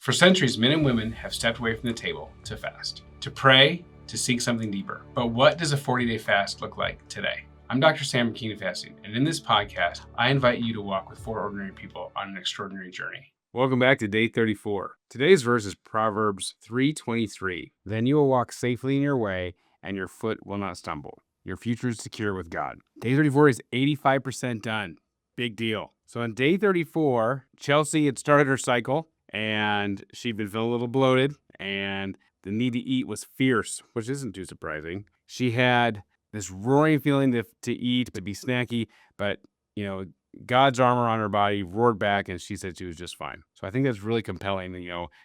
For centuries, men and women have stepped away from the table to fast, to pray, to seek something deeper. But what does a 40-day fast look like today? I'm Dr. Sam, King of Fasting, and in this podcast, I invite you to walk with four ordinary people on an extraordinary journey. Welcome back to day 34. Today's verse is Proverbs 3:23. Then you will walk safely in your way, and your foot will not stumble. Your future is secure with God. Day 34 is 85% done. Big deal. So on day 34, Chelsea had started her cycle, and she'd been feeling a little bloated, and the need to eat was fierce, which isn't too surprising. She had this roaring feeling to eat, to be snacky, but, God's armor on her body roared back, and she said she was just fine. So I think that's really compelling,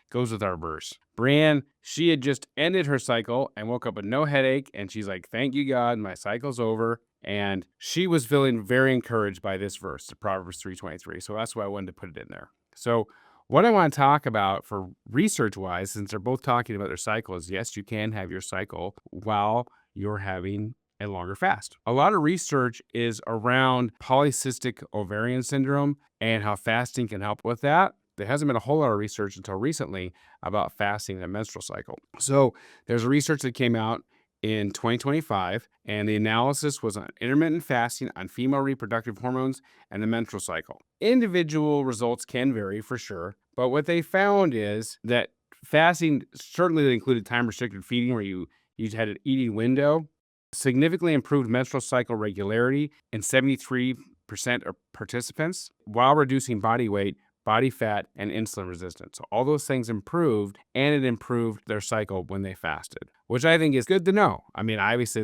goes with our verse. Brianne, she had just ended her cycle and woke up with no headache, and she's like, thank you, God, my cycle's over. And she was feeling very encouraged by this verse, the Proverbs 3:23. So that's why I wanted to put it in there. So what I want to talk about for research-wise, since they're both talking about their cycle, is yes, you can have your cycle while you're having a longer fast. A lot of research is around polycystic ovarian syndrome and how fasting can help with that. There hasn't been a whole lot of research until recently about fasting and the menstrual cycle. So there's a research that came out in 2025, and the analysis was on intermittent fasting on female reproductive hormones and the menstrual cycle. Individual results can vary for sure, but what they found is that fasting certainly included time-restricted feeding where you had an eating window, significantly improved menstrual cycle regularity in 73% of participants while reducing body weight, body fat, and insulin resistance. So all those things improved, and it improved their cycle when they fasted, which I think is good to know. I mean, obviously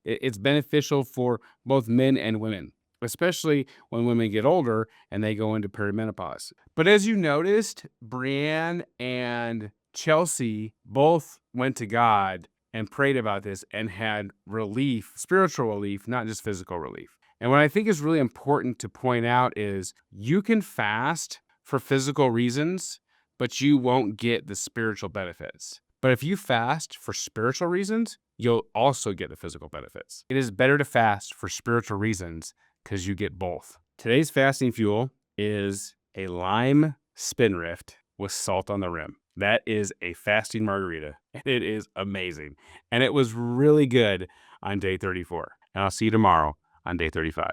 it's beneficial for both men and women, especially when women get older and they go into perimenopause. But as you noticed, Brianne and Chelsea both went to God and prayed about this and had relief, spiritual relief, not just physical relief. And what I think is really important to point out is you can fast for physical reasons, but you won't get the spiritual benefits. But if you fast for spiritual reasons, you'll also get the physical benefits. It is better to fast for spiritual reasons because you get both. Today's fasting fuel is a lime spindrift with salt on the rim. That is a fasting margarita, and it is amazing. And it was really good on day 34. And I'll see you tomorrow on day 35.